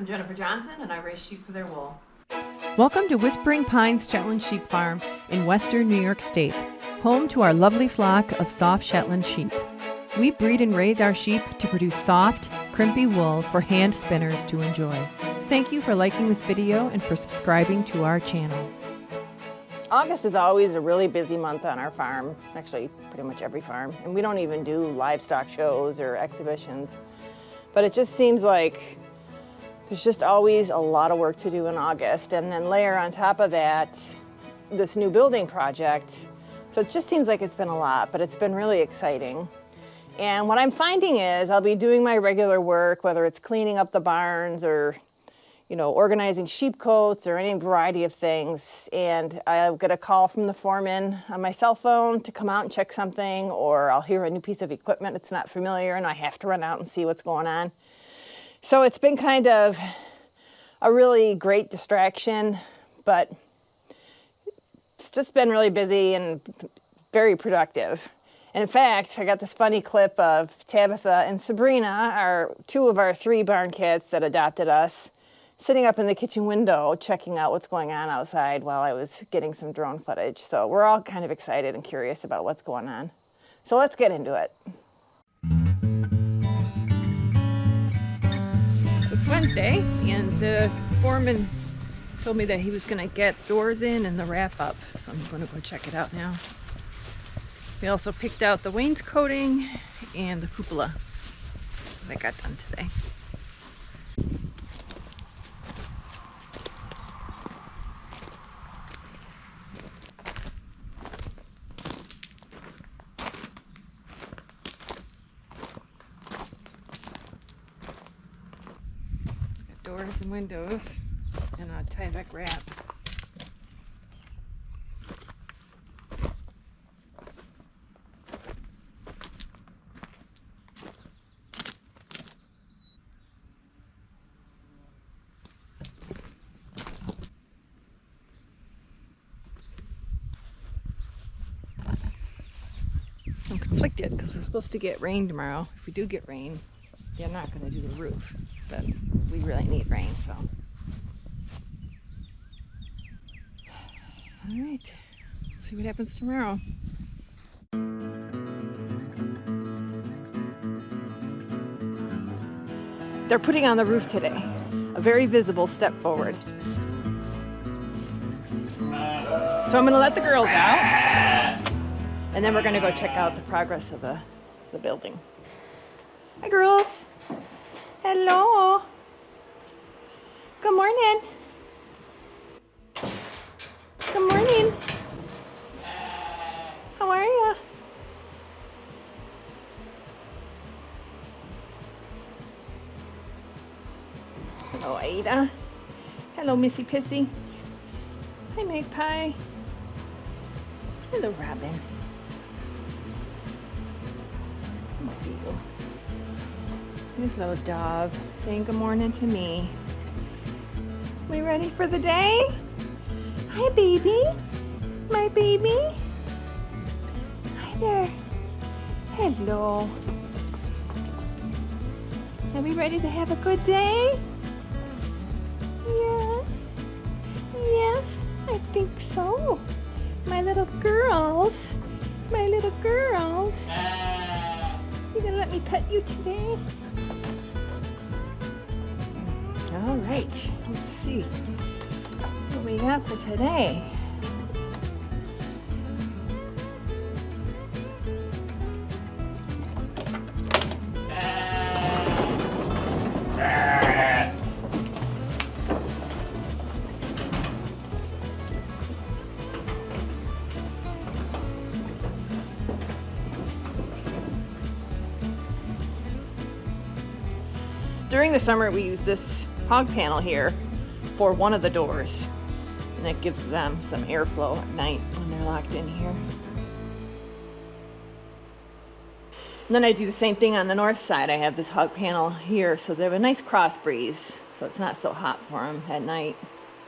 I'm Jennifer Johnson, and I raise sheep for their wool. Welcome to Whispering Pines Shetland Sheep Farm in western New York State, home to our lovely flock of soft Shetland sheep. We breed and raise our sheep to produce soft, crimpy wool for hand spinners to enjoy. Thank you for liking this video and for subscribing to our channel. August is always a really busy month on our farm, actually pretty much every farm, and we don't even do livestock shows or exhibitions. But it just seems like there's just always a lot of work to do in August, and then layer on top of that this new building project. So it just seems like it's been a lot, but it's been really exciting. And what I'm finding is I'll be doing my regular work, whether it's cleaning up the barns or organizing sheep coats or any variety of things, and I'll get a call from the foreman on my cell phone to come out and check something, or I'll hear a new piece of equipment that's not familiar and I have to run out and see what's going on. So it's been kind of a really great distraction, but it's just been really busy and very productive. And in fact, I got this funny clip of Tabitha and Sabrina, two of our 3 barn cats that adopted us, sitting up in the kitchen window checking out what's going on outside while I was getting some drone footage. So we're all kind of excited and curious about what's going on. So let's get into it. So it's Wednesday, and the foreman told me that he was going to get doors in and the wrap up. So I'm going to go check it out now. We also picked out the wainscoting and the cupola that got done today. Doors and windows and a Tyvek wrap. I'm conflicted because we're supposed to get rain tomorrow. If we do get rain, they're not going to do the roof, but we really need rain, so. All right, see what happens tomorrow. They're putting on the roof today, a very visible step forward. So I'm going to let the girls out, and then we're going to go check out the progress of the building. Hi, girls. Hello. Good morning. Good morning. How are you? Hello, Ada. Hello, Missy Pissy. Hi, Magpie. Hello, Robin. Let me see you. Here's little dove saying good morning to me. We ready for the day? Hi, baby. My baby. Hi there. Hello. Are we ready to have a good day? Yes. Yes, I think so. My little girls. My little girls. You gonna let me pet you today? All right, let's see what we got for today. During the summer, we use this hog panel here for one of the doors, and that gives them some airflow at night when they're locked in here. And then I do the same thing on the north side. I have this hog panel here, so they have a nice cross breeze, so it's not so hot for them at night,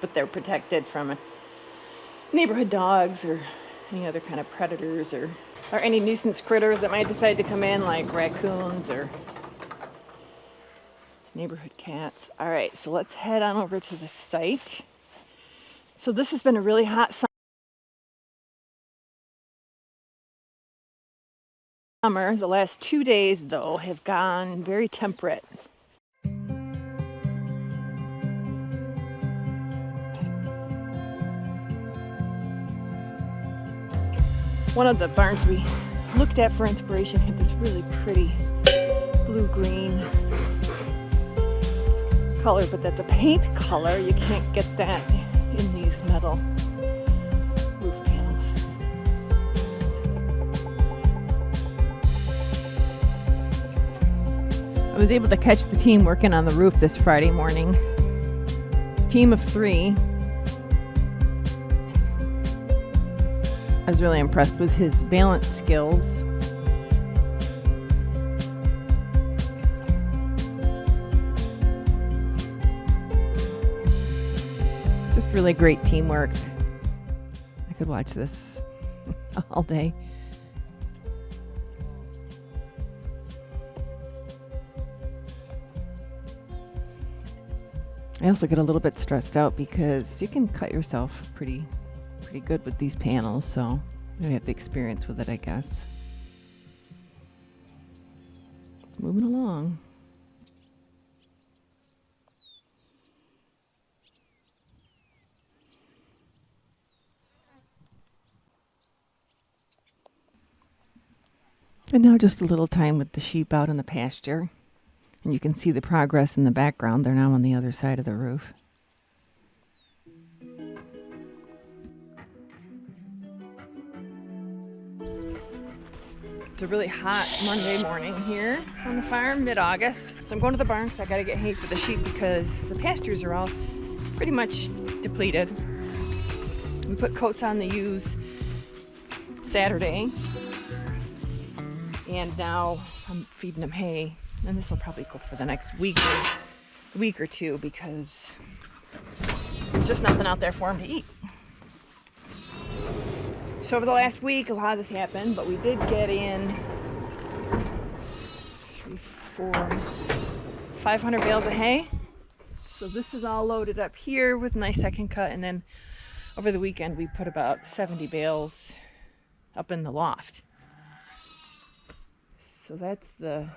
but they're protected from neighborhood dogs or any other kind of predators or any nuisance critters that might decide to come in, like raccoons or Neighborhood cats. All right, so let's head on over to the site. So this has been a really hot summer. The last 2 days, though, have gone very temperate. One of the barns we looked at for inspiration had this really pretty blue-green color, but that's a paint color. You can't get that in these metal roof panels. I was able to catch the team working on the roof this Friday morning. Team of 3. I was really impressed with his balance skills. Just really great teamwork. I could watch this all day. I also get a little bit stressed out because you can cut yourself pretty good with these panels, so I have the experience with it, I guess. Moving along. And now just a little time with the sheep out in the pasture. And you can see the progress in the background. They're now on the other side of the roof. It's a really hot Monday morning here on the farm, mid-August. So I'm going to the barn because I got to get hay for the sheep because the pastures are all pretty much depleted. We put coats on the ewes Saturday, and now I'm feeding them hay. And this will probably go for the next week or two because there's just nothing out there for them to eat. So over the last week, a lot of this happened, but we did get in 500 bales of hay. So this is all loaded up here with nice second cut, and then over the weekend we put about 70 bales up in the loft. So that's the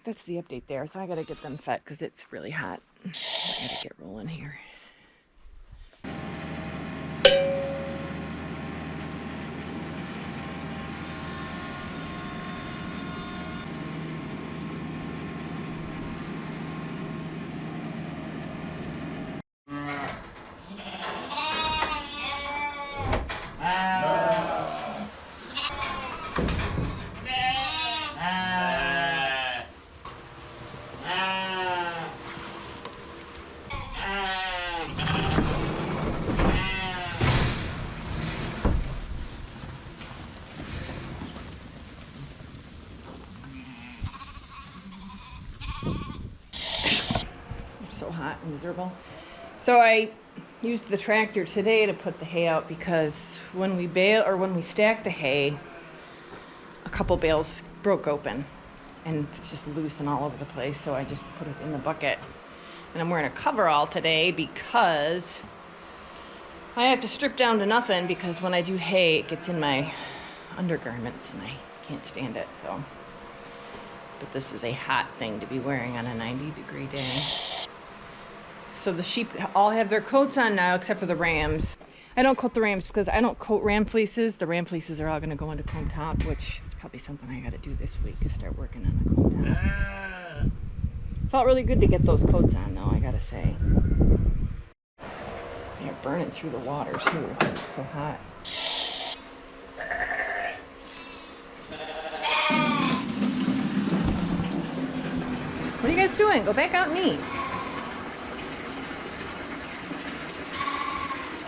update there. So I gotta get them fed because it's really hot. I gotta get rolling here. So hot and miserable. So I used the tractor today to put the hay out because when we stacked the hay, a couple bales broke open and it's just loose and all over the place. So I just put it in the bucket, and I'm wearing a coverall today because I have to strip down to nothing because when I do hay, it gets in my undergarments and I can't stand it. So, but this is a hot thing to be wearing on a 90-degree day. So the sheep all have their coats on now except for the rams. I don't coat the rams because I don't coat ram fleeces. The ram fleeces are all going to go into cone top, which is probably something I got to do this week, is start working on the cone top. Felt really good to get those coats on though, I gotta say. They're burning through the water too. It's so hot. What are you guys doing? Go back out and eat.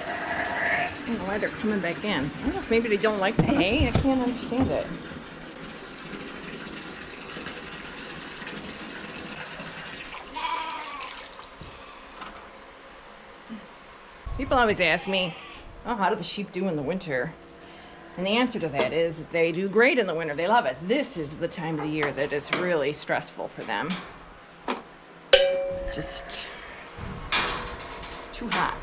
I don't know why they're coming back in. I don't know if maybe they don't like the hay. I can't understand it. People always ask me, oh, how do the sheep do in the winter? And the answer to that is they do great in the winter. They love it. This is the time of the year that is really stressful for them. It's just too hot.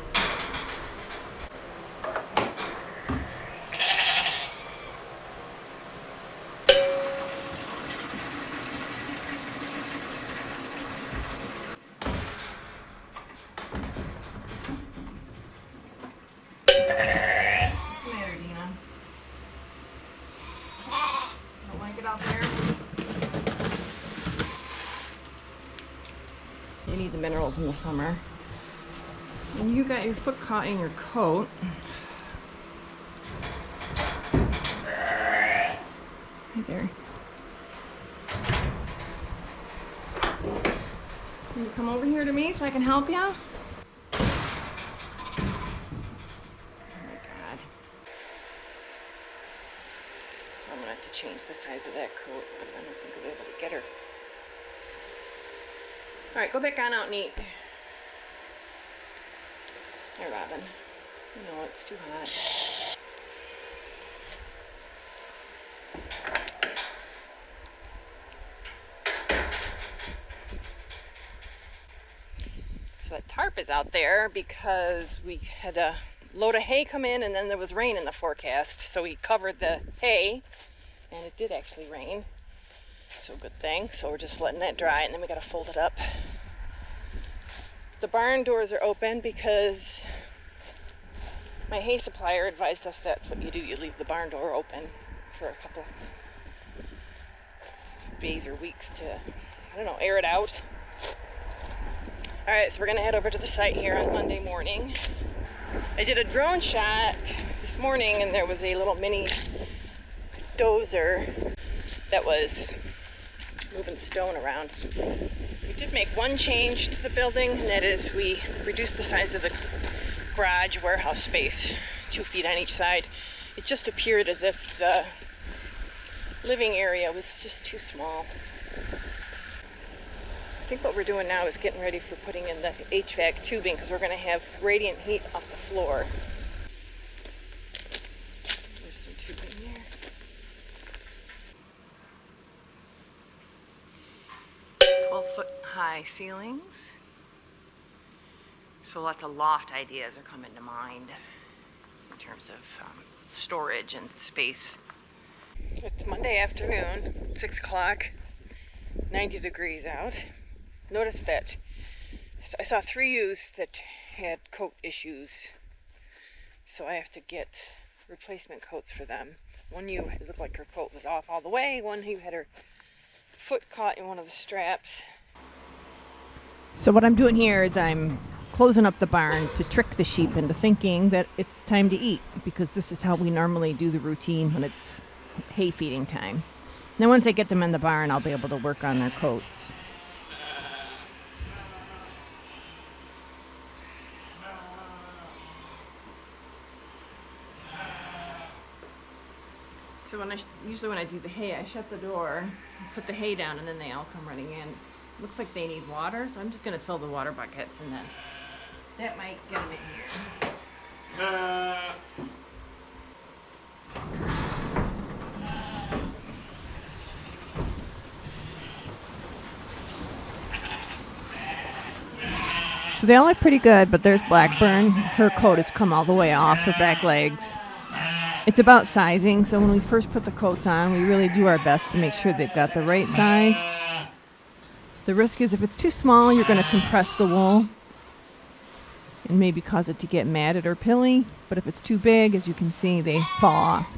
You need the minerals in the summer. And you got your foot caught in your coat. Hey there. Can you come over here to me so I can help you? Oh my God. So I'm gonna have to change the size of that coat, but I don't think I'll be able to get her. All right, go back on out and eat. Hi, Robin. No, it's too hot. So that tarp is out there because we had a load of hay come in and then there was rain in the forecast. So we covered the hay and it did actually rain. So good thing. So we're just letting that dry and then we gotta fold it up. The barn doors are open because my hay supplier advised us that's what you do. You leave the barn door open for a couple days or weeks to, I don't know, air it out. All right, so we're gonna head over to the site here on Monday morning. I did a drone shot this morning and there was a little mini dozer that was moving stone around. We did make one change to the building, and that is we reduced the size of the garage warehouse space 2 feet on each side. It just appeared as if the living area was just too small. I think what we're doing now is getting ready for putting in the HVAC tubing because we're going to have radiant heat off the floor. There's some tubing there. 12-foot high ceilings. So lots of loft ideas are coming to mind in terms of storage and space. It's Monday afternoon, 6 o'clock, 90 degrees out. Notice that I saw 3 ewes that had coat issues, so I have to get replacement coats for them. One ewe, it looked like her coat was off all the way. One ewe had her foot caught in one of the straps. So what I'm doing here is I'm closing up the barn to trick the sheep into thinking that it's time to eat, because this is how we normally do the routine when it's hay feeding time. Now once I get them in the barn, I'll be able to work on their coats. So usually when I do the hay, I shut the door, put the hay down, and then they all come running in. Looks like they need water, so I'm just going to fill the water buckets, and then that might get them in here. So they all look pretty good, but there's Blackburn. Her coat has come all the way off her back legs. It's about sizing, so when we first put the coats on, we really do our best to make sure they've got the right size. The risk is if it's too small, you're going to compress the wool and maybe cause it to get matted or pilly. But if it's too big, as you can see, they fall off.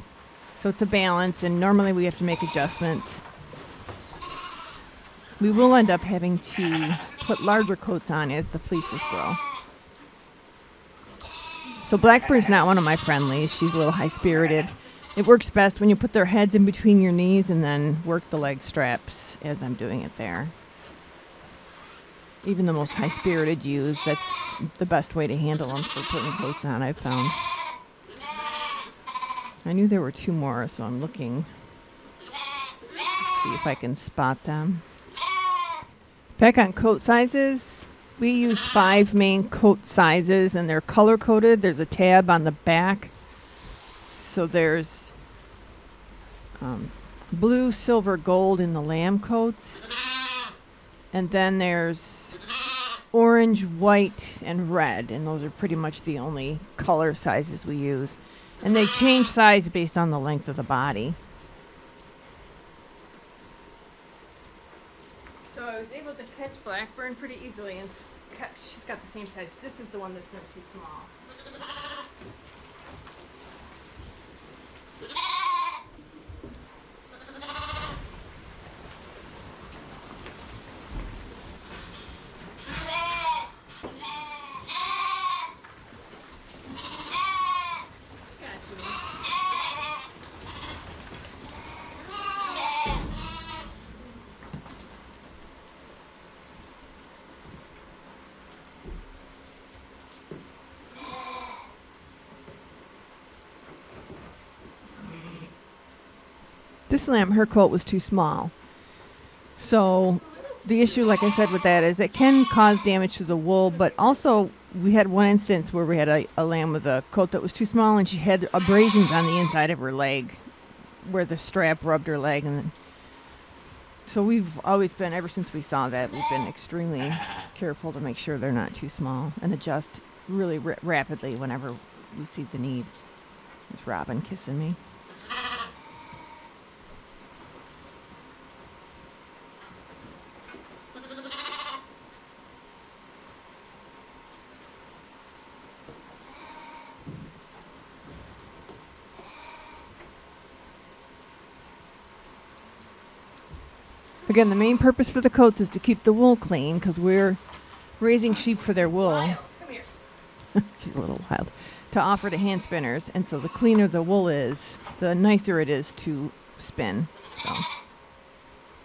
So it's a balance, and normally we have to make adjustments. We will end up having to put larger coats on as the fleeces grow. So Blackbird's not one of my friendlies. She's a little high-spirited. It works best when you put their heads in between your knees and then work the leg straps as I'm doing it there. Even the most high-spirited ewes, that's the best way to handle them for putting coats on, I've found. I knew there were 2 more, so I'm looking to see if I can spot them. Back on coat sizes, we use 5 main coat sizes, and they're color-coded. There's a tab on the back. So there's blue, silver, gold in the lamb coats. And then there's orange, white, and red, and those are pretty much the only color sizes we use. And they change size based on the length of the body. So I was able to catch Blackburn pretty easily, and she's got the same size. This is the one that's not too small. This lamb, her coat was too small. So the issue, like I said with that, is it can cause damage to the wool, but also we had one instance where we had a lamb with a coat that was too small, and she had abrasions on the inside of her leg where the strap rubbed her leg. And so we've always been, ever since we saw that, we've been extremely careful to make sure they're not too small and adjust really rapidly whenever we see the need. There's Robin kissing me. Again, the main purpose for the coats is to keep the wool clean because we're raising sheep for their wool. Come here. She's a little wild. To offer to hand spinners. And so the cleaner the wool is, the nicer it is to spin. So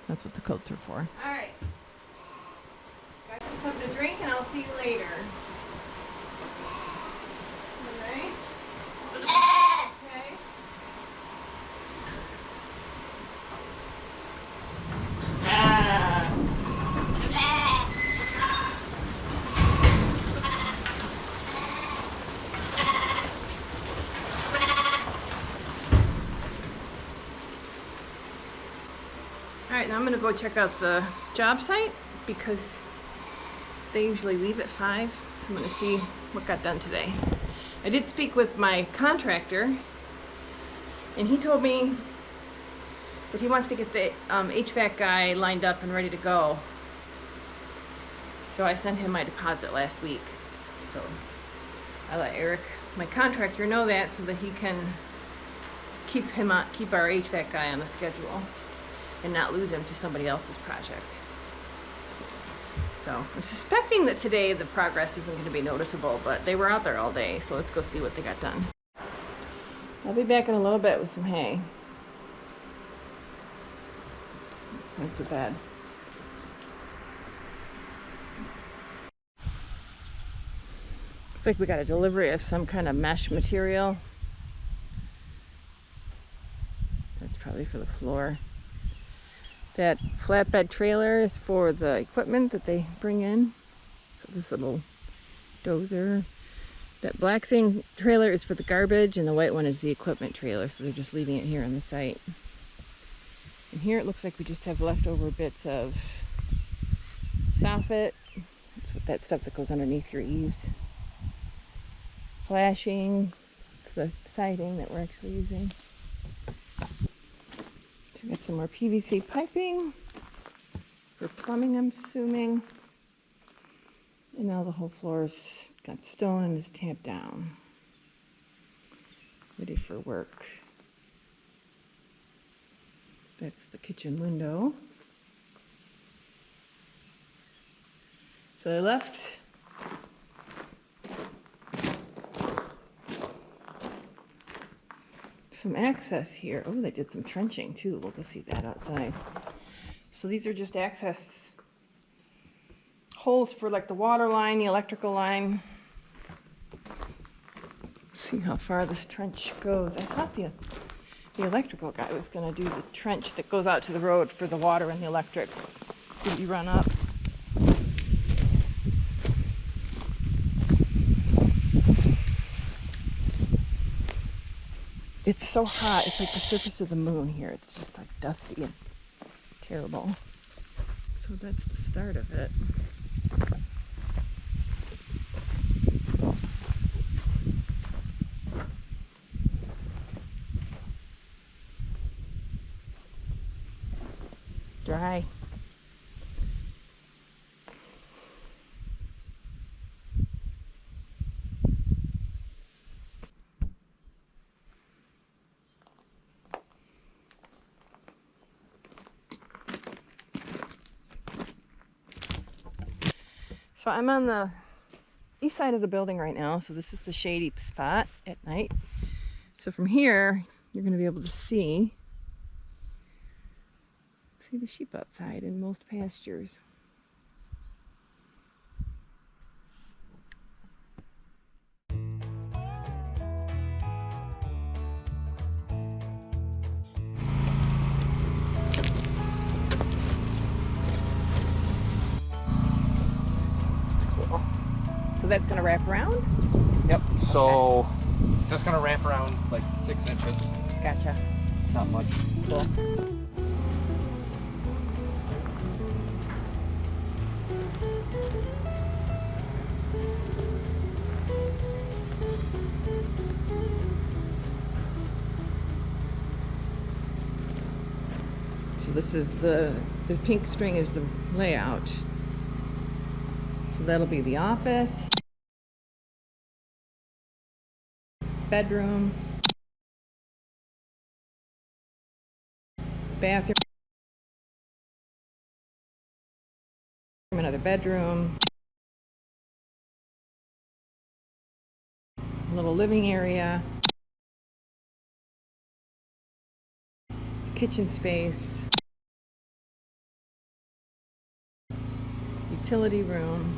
that's what the coats are for. All right. Got something to drink, and I'll see you later. All right. Okay. Alright, now I'm going to go check out the job site because they usually leave at 5, so I'm going to see what got done today. I did speak with my contractor, and he told me that he wants to get the HVAC guy lined up and ready to go. So I sent him my deposit last week. So I let Eric, my contractor, know that so that he can keep our HVAC guy on the schedule and not lose him to somebody else's project. So I'm suspecting that today the progress isn't going to be noticeable, but they were out there all day, so let's go see what they got done. I'll be back in a little bit with some hay. It's time for bed. Looks like we got a delivery of some kind of mesh material. That's probably for the floor. That flatbed trailer is for the equipment that they bring in. So this little dozer. That black thing trailer is for the garbage, and the white one is the equipment trailer, so they're just leaving it here on the site. And here it looks like we just have leftover bits of soffit. That's that stuff that goes underneath your eaves. Flashing. It's the siding that we're actually using. We got some more PVC piping for plumbing, I'm assuming. And now the whole floor's got stone and is tamped down. Ready for work. That's the kitchen window. So I left some access here. Oh, they did some trenching too. We'll go see that outside. So these are just access holes for like the water line, the electrical line. See how far this trench goes. I thought the electrical guy was going to do the trench that goes out to the road for the water and the electric. Did you run up? It's so hot. It's like the surface of the moon here. It's just like dusty and terrible. So that's the start of it. Dry. So I'm on the east side of the building right now, so this is the shady spot at night. So from here, you're going to be able to see the sheep outside in most pastures. Cool. So that's going to wrap around? Yep. So it's just gonna wrap around like 6 inches. Gotcha. Not much. Cool. So this is the pink string is the layout. So that'll be the office, bedroom, bathroom, another bedroom, a little living area, kitchen space, utility room,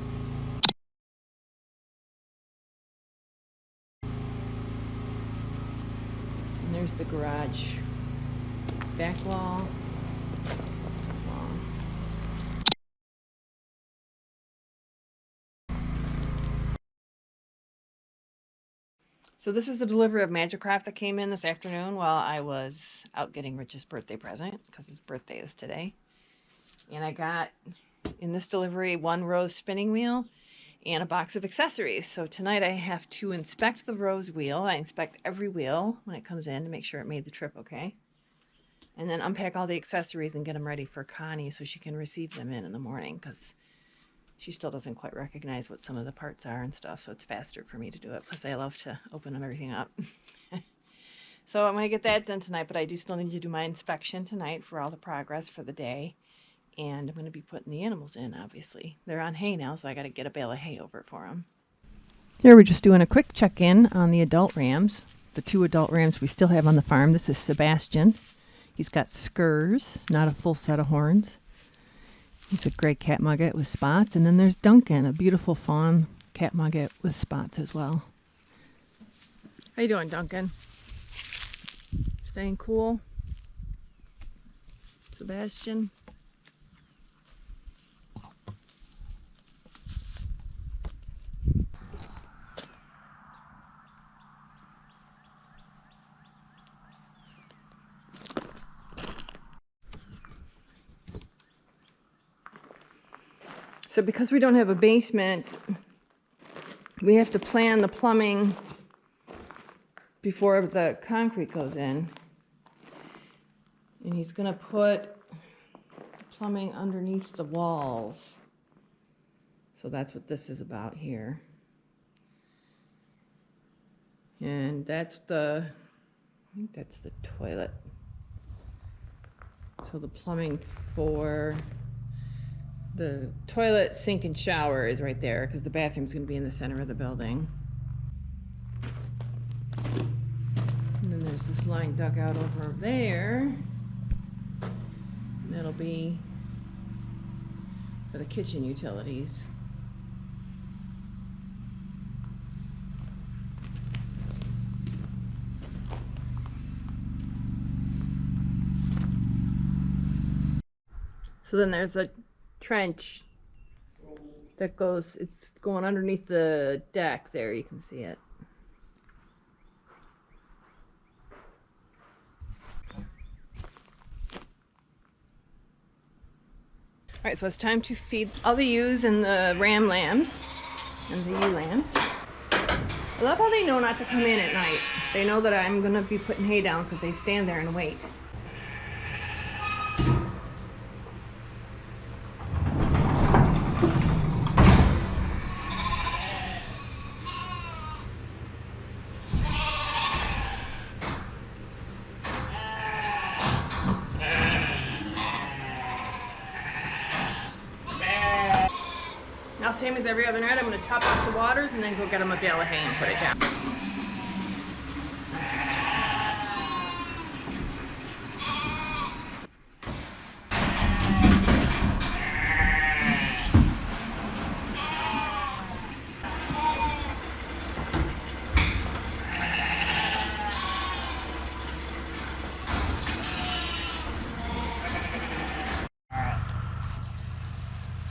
and there's the garage back wall. So this is the delivery of Majacraft that came in this afternoon while I was out getting Rich's birthday present, because his birthday is today. And I got in this delivery 1 Rose spinning wheel and a box of accessories. So tonight I have to inspect the Rose wheel. I inspect every wheel when it comes in to make sure it made the trip okay. And then unpack all the accessories and get them ready for Connie so she can receive them in the morning, because she still doesn't quite recognize what some of the parts are and stuff, so it's faster for me to do it. Plus, I love to open everything up. So I'm going to get that done tonight, but I do still need to do my inspection tonight for all the progress for the day. And I'm going to be putting the animals in, obviously. They're on hay now, so I got to get a bale of hay over for them. Here we're just doing a quick check-in on the adult rams. The 2 adult rams we still have on the farm. This is Sebastian. He's got skurs, not a full set of horns. He's a gray cat mugget with spots. And then there's Duncan, a beautiful fawn cat mugget with spots as well. How you doing, Duncan? Staying cool? Sebastian? So because we don't have a basement, we have to plan the plumbing before the concrete goes in. And he's going to put plumbing underneath the walls. So that's what this is about here. And that's I think that's the toilet. So the plumbing for the toilet, sink, and shower is right there, because the bathroom's going to be in the center of the building. And then there's this line dug out over there. And that'll be for the kitchen utilities. So then there's a trench that goes, it's going underneath the deck there, you can see it. Alright, so it's time to feed all the ewes and the ram lambs and the ewe lambs. I love how they know not to come in at night. They know that I'm going to be putting hay down, so they stand there and wait. Now, same as every other night, I'm going to top off the waters and then go get them a bale of hay and put it down.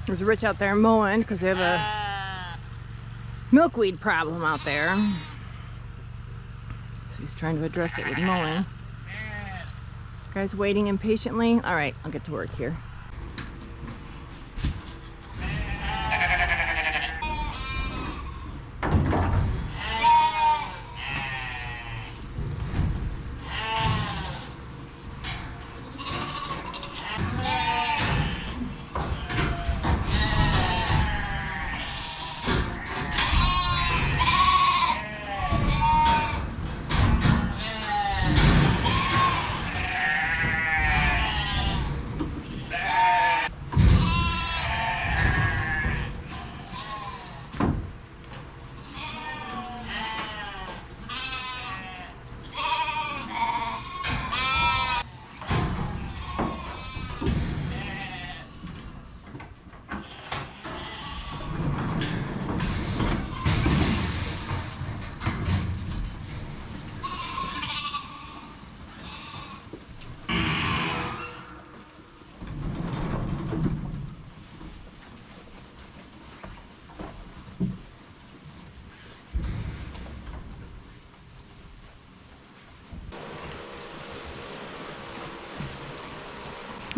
There's Rich out there mowing because they have a milkweed problem out there. So he's trying to address it with mowing. Guys waiting impatiently. All right, I'll get to work here.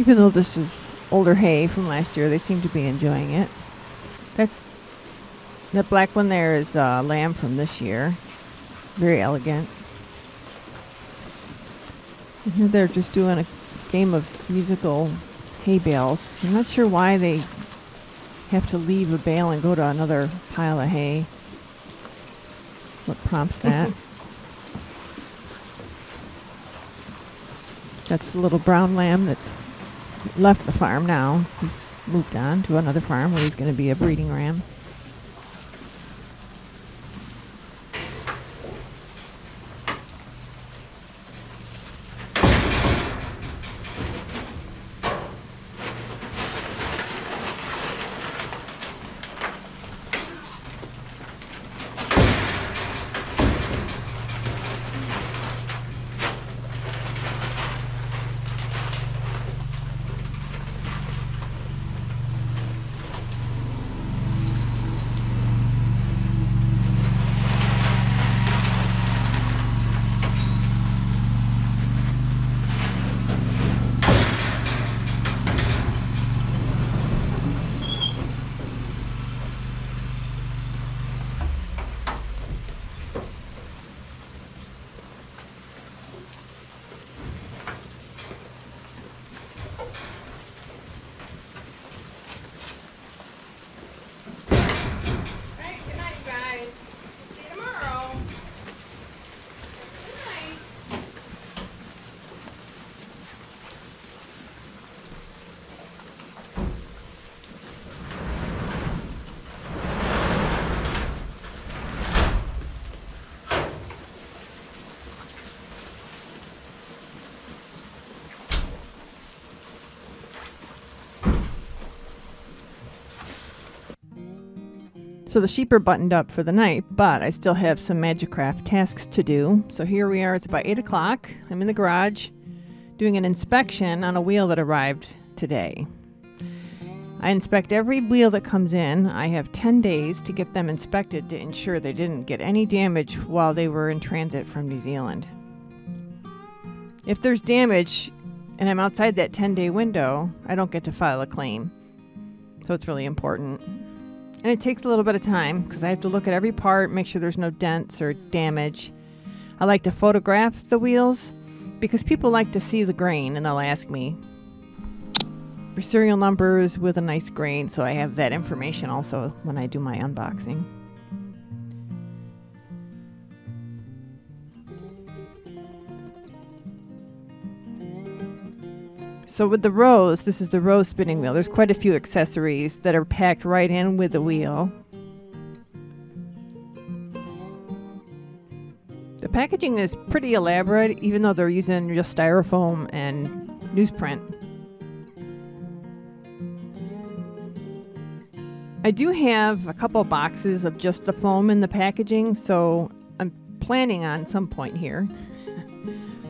Even though this is older hay from last year, they seem to be enjoying it. That black one there is lamb from this year. Very elegant. And here they're just doing a game of musical hay bales. I'm not sure why they have to leave a bale and go to another pile of hay. What prompts that? That's the little brown lamb that's left the farm now. He's moved on to another farm where he's going to be a breeding ram. So the sheep are buttoned up for the night, but I still have some Majacraft tasks to do. So here we are, it's about 8 o'clock. I'm in the garage doing an inspection on a wheel that arrived today. I inspect every wheel that comes in. I have 10 days to get them inspected to ensure they didn't get any damage while they were in transit from New Zealand. If there's damage and I'm outside that 10-day window, I don't get to file a claim. So it's really important. And it takes a little bit of time because I have to look at every part, make sure there's no dents or damage. I like to photograph the wheels because people like to see the grain and they'll ask me for serial numbers with a nice grain, so I have that information also when I do my unboxing. So with the Rose, this is the Rose spinning wheel. There's quite a few accessories that are packed right in with the wheel. The packaging is pretty elaborate, even though they're using just styrofoam and newsprint. I do have a couple boxes of just the foam in the packaging, so I'm planning on some point here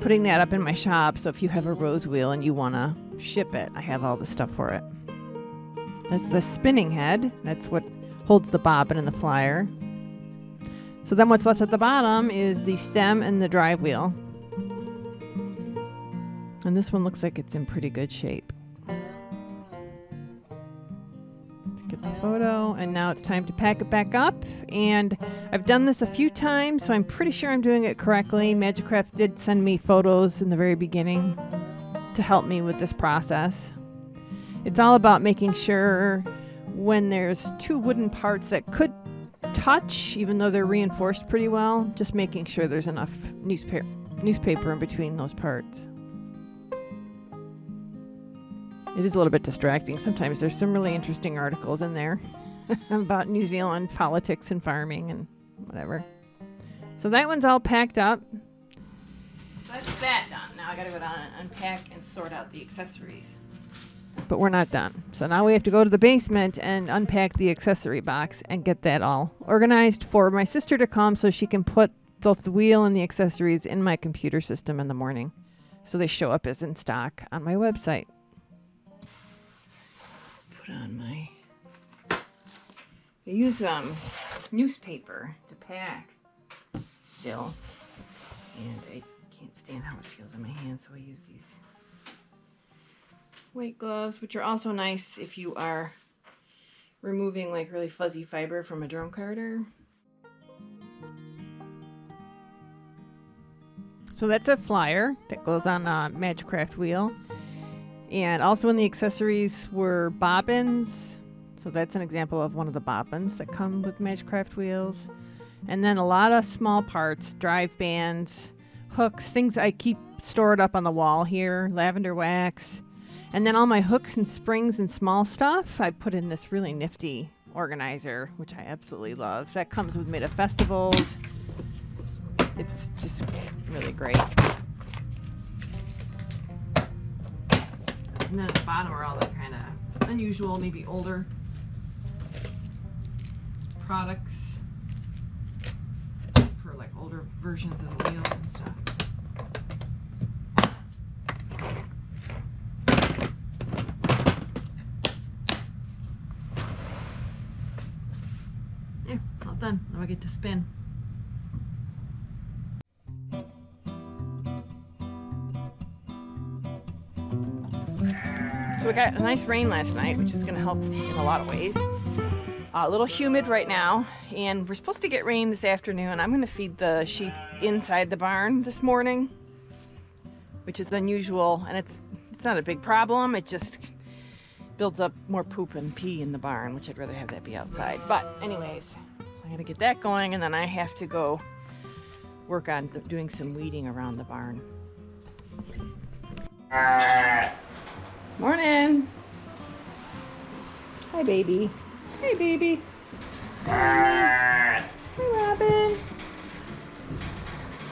putting that up in my shop, so if you have a Rose wheel and you want to ship it, I have all the stuff for it. That's the spinning head. That's what holds the bobbin and the flyer. So then what's left at the bottom is the stem and the drive wheel. And this one looks like it's in pretty good shape. Let's get the photo, and now it's time to pack it back up. And I've done this a few times, so I'm pretty sure I'm doing it correctly. Majacraft did send me photos in the very beginning to help me with this process. It's all about making sure when there's two wooden parts that could touch, even though they're reinforced pretty well, just making sure there's enough newspaper in between those parts. It is a little bit distracting. Sometimes there's some really interesting articles in there about New Zealand politics and farming and whatever. So that one's all packed up. So that's that done. Now I gotta go down and unpack and sort out the accessories. But we're not done. So now we have to go to the basement and unpack the accessory box and get that all organized for my sister to come so she can put both the wheel and the accessories in my computer system in the morning, so they show up as in stock on my website. Put on my... I use newspaper to pack still, and I can't stand how it feels in my hands, so I use these white gloves, which are also nice if you are removing like really fuzzy fiber from a drone carder. So that's a flyer that goes on a Majacraft wheel. And also in the accessories were bobbins. So that's an example of one of the bobbins that come with Majacraft wheels. And then a lot of small parts, drive bands, hooks, things I keep stored up on the wall here, lavender wax. And then all my hooks and springs and small stuff, I put in this really nifty organizer, which I absolutely love. That comes with me to festivals. It's just really great. And then at the bottom are all the kind of unusual, maybe older products for like older versions of the wheels and stuff. Yeah, all done. Now I get to spin. So we got a nice rain last night, which is going to help in a lot of ways. A little humid right now, and we're supposed to get rain this afternoon. I'm going to feed the sheep inside the barn this morning, which is unusual, and it's not a big problem. It just builds up more poop and pee in the barn, which I'd rather have that be outside. But anyways, I got to get that going, and then I have to go work on doing some weeding around the barn. Morning. Hi, baby. Hey, baby. Hi, Robin.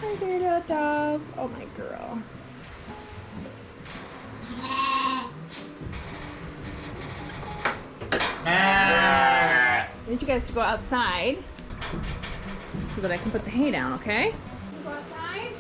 Hi there, little dog. Oh, my girl. I need you guys to go outside so that I can put the hay down, okay? Go outside.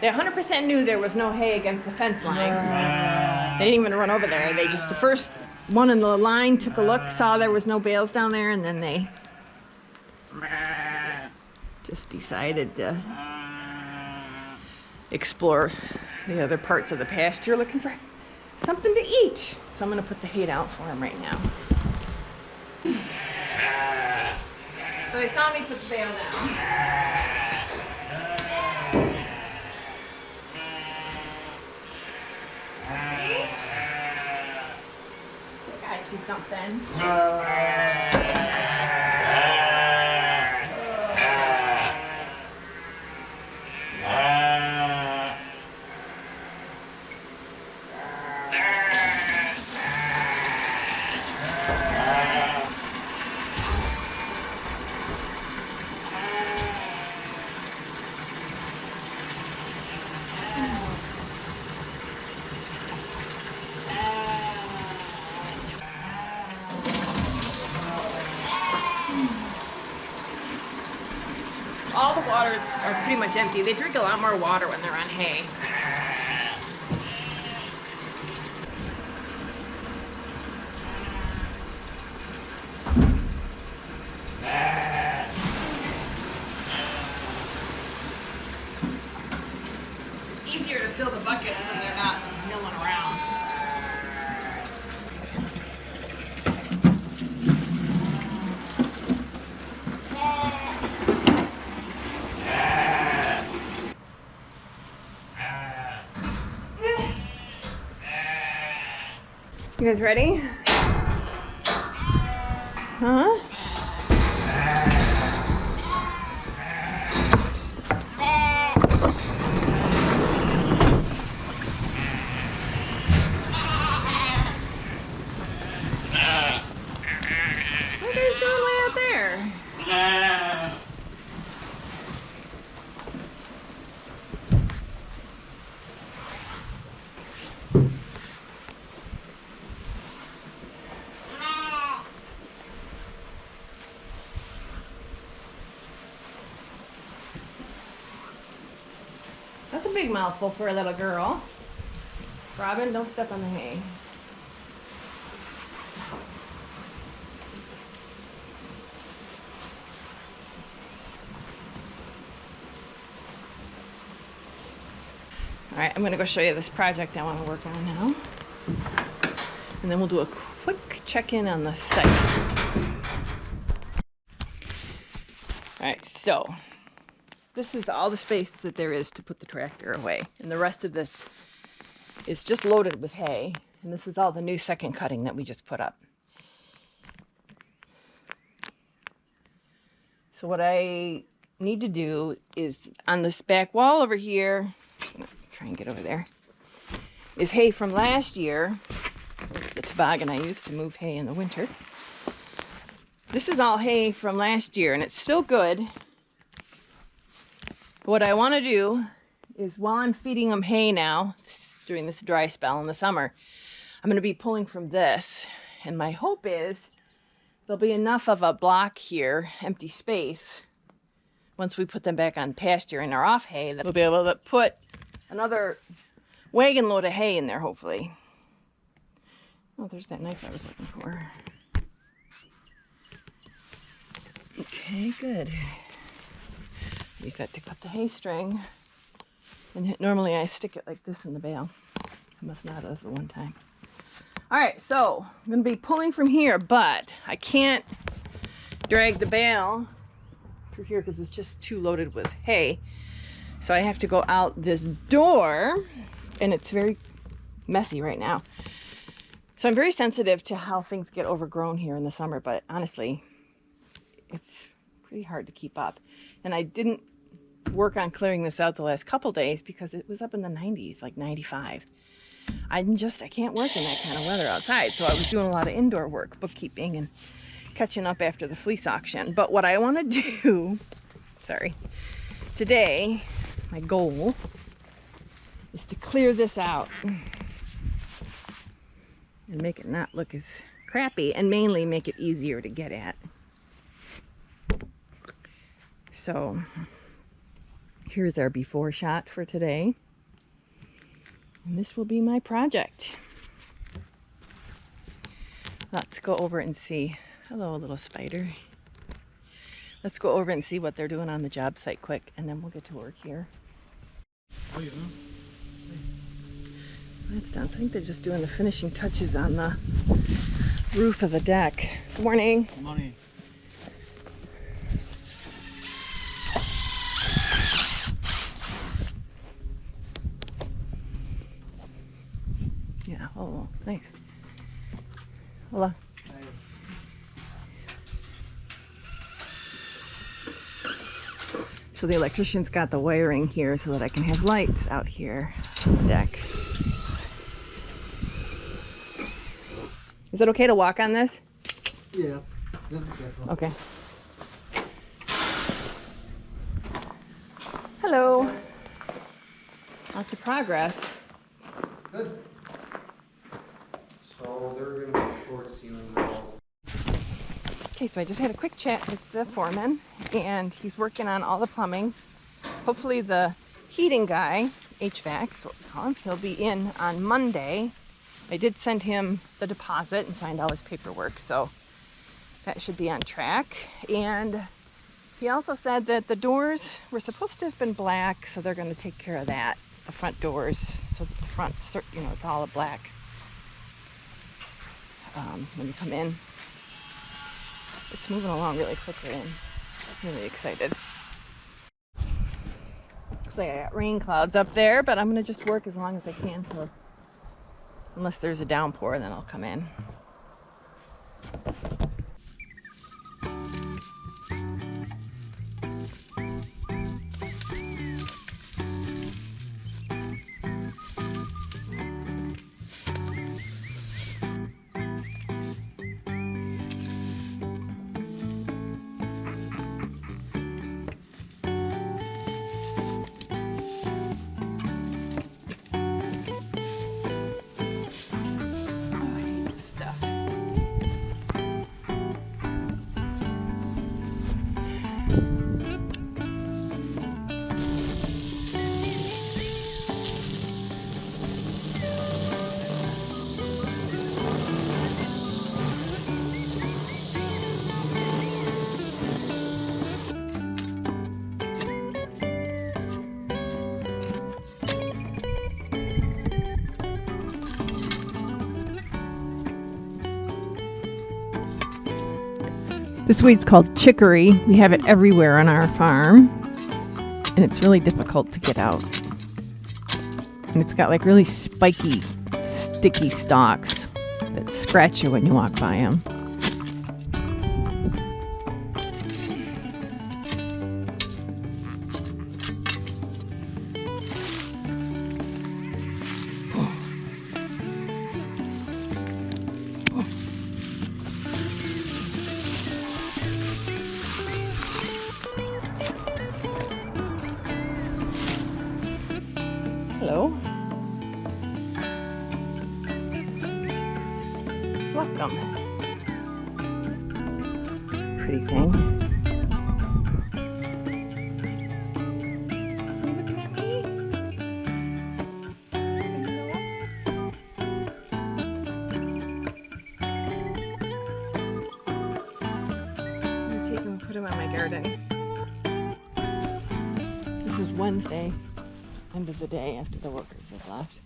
They 100% knew there was no hay against the fence line. They didn't even run over there. They just, the first one in the line took a look, saw there was no bales down there, and then they just decided to explore the other parts of the pasture looking for something to eat. So I'm gonna put the hay out for them right now. So they saw me put the bale down. See? Got you something. All the waters are pretty much empty. They drink a lot more water when they're on hay. It's easier to fill the buckets when they're not milling around. You guys ready? Huh? What are you guys doing way out there? That's a big mouthful for a little girl. Robin, don't step on the hay. All right, I'm gonna go show you this project I want to work on now. And then we'll do a quick check-in on the site. All right, so this is all the space that there is to put the tractor away. And the rest of this is just loaded with hay. And this is all the new second cutting that we just put up. So what I need to do is on this back wall over here, I'm gonna try and get over there, is hay from last year. The toboggan I used to move hay in the winter. This is all hay from last year and it's still good. What I want to do is while I'm feeding them hay now, during this dry spell in the summer, I'm going to be pulling from this. And my hope is there'll be enough of a block here, empty space, once we put them back on pasture and are off hay, that we'll be able to put another wagon load of hay in there, hopefully. Oh, there's that knife I was looking for. Okay, good. Use that to cut the hay string. And normally I stick it like this in the bale. I must not have the one time. All right, so I'm gonna be pulling from here, but I can't drag the bale through here because it's just too loaded with hay. So I have to go out this door, and it's very messy right now. So I'm very sensitive to how things get overgrown here in the summer, but honestly, it's pretty hard to keep up. And I didn't work on clearing this out the last couple days because it was up in the 90s, like 95. I can't work in that kind of weather outside. So I was doing a lot of indoor work, bookkeeping and catching up after the fleece auction. But what I want to do, today, my goal is to clear this out and make it not look as crappy, and mainly make it easier to get at. So Here's our before shot for today. And this will be my project. Let's go over and see. Hello, little spider. Let's go over and see what they're doing on the job site quick, and then we'll get to work here. Oh, yeah. That's done. So I think they're just doing the finishing touches on the roof of the deck. Good morning. Good morning. Yeah, oh, nice. Hello. So the electrician's got the wiring here so that I can have lights out here on the deck. Is it okay to walk on this? Yeah, just be careful. Okay. Hello. Lots of progress. Good. So they're going to be short ceiling wall. Okay, so I just had a quick chat with the foreman, and he's working on all the plumbing. Hopefully the heating guy, HVAC, is what we call him, he'll be in on Monday. I did send him the deposit and signed all his paperwork, so that should be on track. And he also said that the doors were supposed to have been black, so they're going to take care of that. The front doors, so that the front, you know, it's all black when you come in. It's moving along really quickly, and I'm really excited. Looks like I got rain clouds up there, but I'm going to just work as long as I can till, unless there's a downpour, then I'll come in. This weed's called chicory. We have it everywhere on our farm, and it's really difficult to get out. And it's got like really spiky, sticky stalks that scratch you when you walk by them. Hello. Welcome. Pretty thing. Looking at me? I'm gonna take him and put him on my garden. This is Wednesday. End of the day after the workers have left.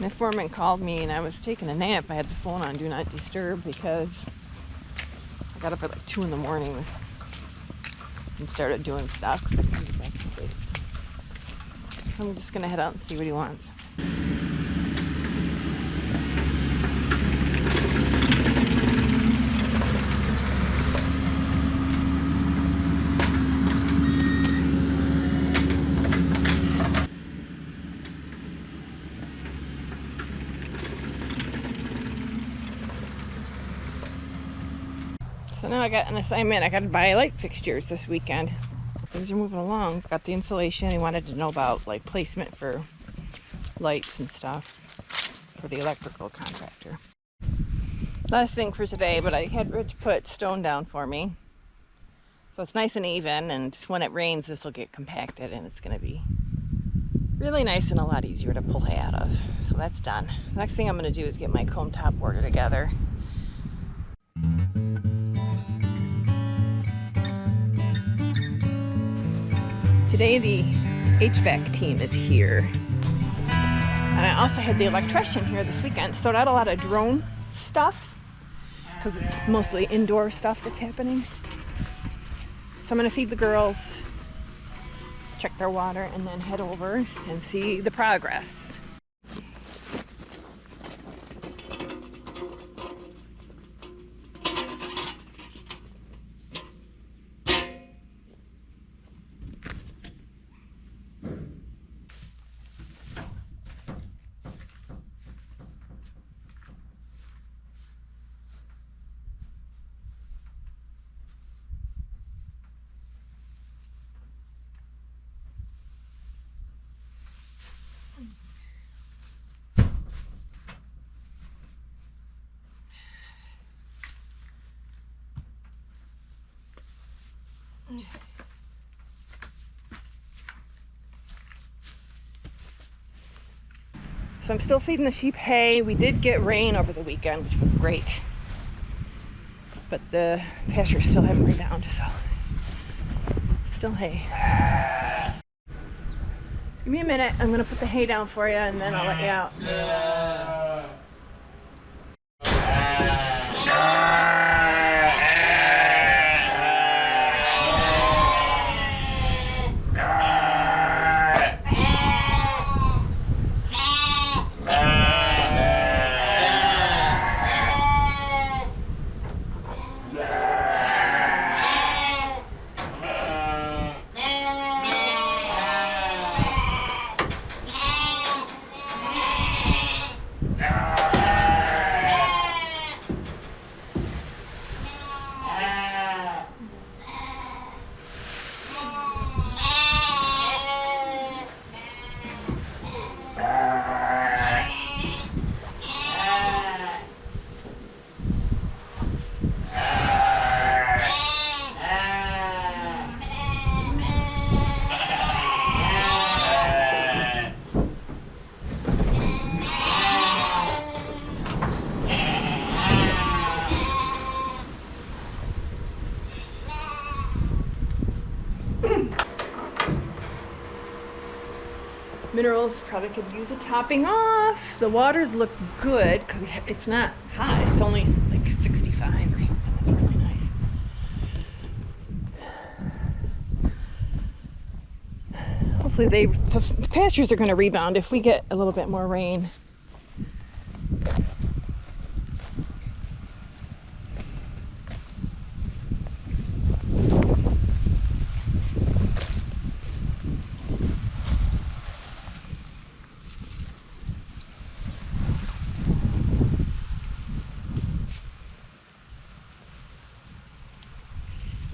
My foreman called me and I was taking a nap. I had the phone on Do Not Disturb because I got up at like 2 in the morning and started doing stuff. I couldn't get back to sleep. I'm just gonna head out and see what he wants. So now I got an assignment. I got to buy light fixtures this weekend. Things are moving along. Got the insulation. He wanted to know about like placement for lights and stuff for the electrical contractor. Last thing for today, but I had Rich put stone down for me. So it's nice and even, and when it rains this will get compacted and it's going to be really nice and a lot easier to pull hay out of. So that's done. The next thing I'm going to do is get my comb top border together. Today the HVAC team is here. And I also had the electrician here this weekend, so not a lot of drone stuff because it's mostly indoor stuff that's happening. So I'm going to feed the girls, check their water, and then head over and see the progress. So I'm still feeding the sheep hay. We did get rain over the weekend, which was great. But the pastures still haven't rebounded, so still hay. Just give me a minute. I'm gonna put the hay down for you and then I'll let you out. Minerals probably could use a topping off. The waters look good because it's not hot. It's only like 65 or something. It's really nice. Hopefully the pastures are going to rebound if we get a little bit more rain.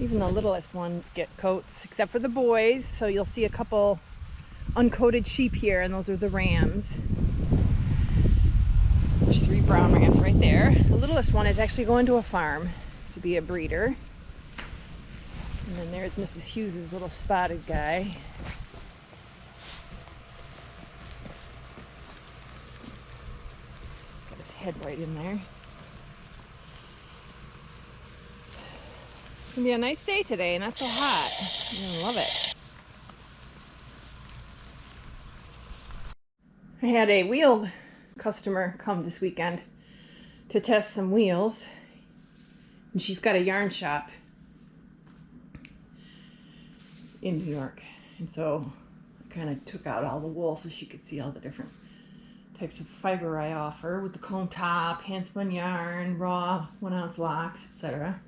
Even the littlest ones get coats, except for the boys. So you'll see a couple uncoated sheep here, and those are the rams. There's 3 brown rams right there. The littlest one is actually going to a farm to be a breeder. And then there's Mrs. Hughes' little spotted guy. Got his head right in there. It's gonna be a nice day today, and not so hot. I'm gonna love it. I had a wheeled customer come this weekend to test some wheels. And she's got a yarn shop in New York. And so I kind of took out all the wool so she could see all the different types of fiber I offer with the comb top, hand spun yarn, raw 1 ounce locks, etc.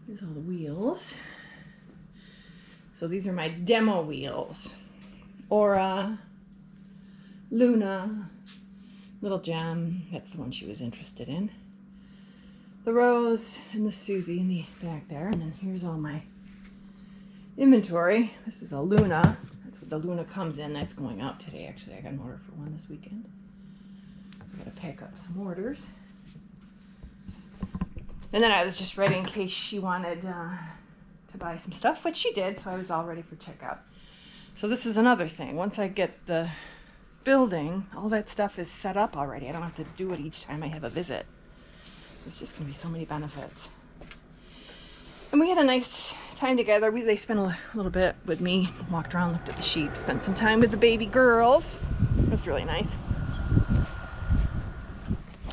Here's all the wheels. So these are my demo wheels. Aura, Luna, Little Gem, that's the one she was interested in. The Rose and the Susie in the back there. And then here's all my inventory. This is a Luna. That's what the Luna comes in. That's going out today. Actually, I got an order for one this weekend. So I got to pack up some orders. And then I was just ready in case she wanted to buy some stuff, which she did, so I was all ready for checkout. So this is another thing. Once I get the building, all that stuff is set up already. I don't have to do it each time I have a visit. There's just going to be so many benefits. And we had a nice time together. They spent a little bit with me, walked around, looked at the sheep, spent some time with the baby girls. It was really nice.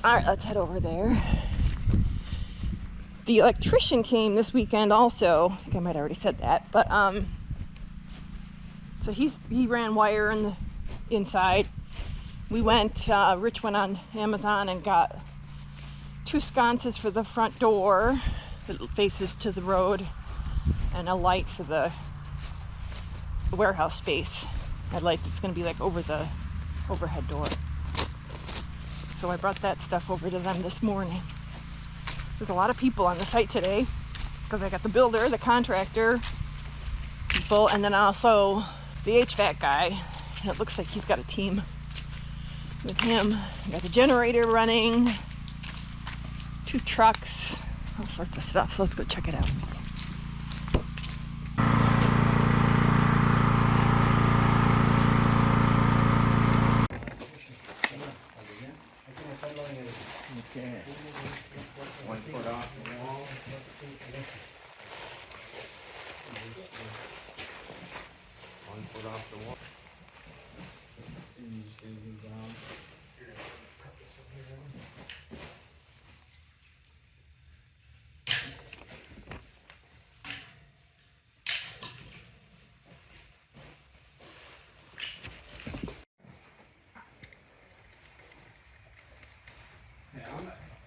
All right, let's head over there. The electrician came this weekend also. I think I might have already said that, but so he ran wire in the inside. We went, Rich went on Amazon and got 2 sconces for the front door that faces to the road and a light for the warehouse space. A light that's going to be like over the overhead door. So I brought that stuff over to them this morning. There's a lot of people on the site today because I got the builder, the contractor people, and then also the HVAC guy. And it looks like he's got a team with him. I got the generator running, 2 trucks, all sorts of stuff. So let's go check it out. Okay. 1 foot off the wall. 1 foot off the wall.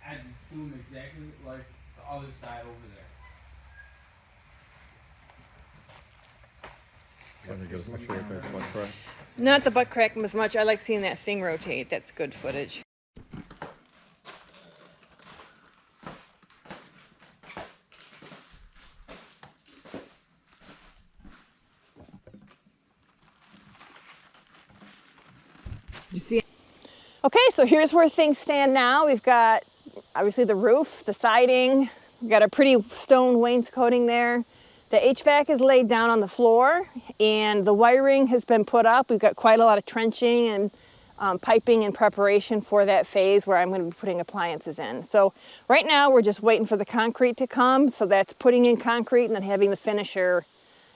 I'd assume exactly like the other side over there. Not the butt crack as much. I like seeing that thing rotate. That's good footage. You see? Okay, so here's where things stand now. We've got obviously the roof, the siding. We've got a pretty stone wainscoting there. The HVAC is laid down on the floor and the wiring has been put up. We've got quite a lot of trenching and piping in preparation for that phase where I'm going to be putting appliances in. So right now we're just waiting for the concrete to come. So that's putting in concrete and then having the finisher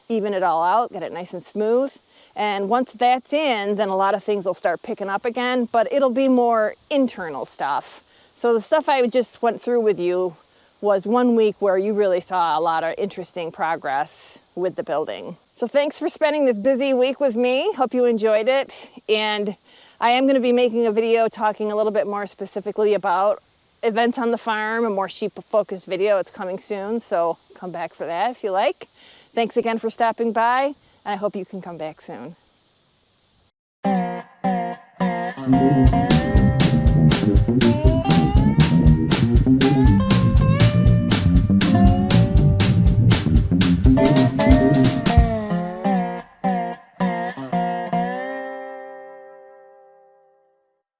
even it all out, get it nice and smooth. And once that's in, then a lot of things will start picking up again, but it'll be more internal stuff. So the stuff I just went through with you was 1 week where you really saw a lot of interesting progress with the building. So thanks for spending this busy week with me. Hope you enjoyed it. And I am going to be making a video talking a little bit more specifically about events on the farm, a more sheep-focused video. It's coming soon, so come back for that if you like. Thanks again for stopping by, and I hope you can come back soon.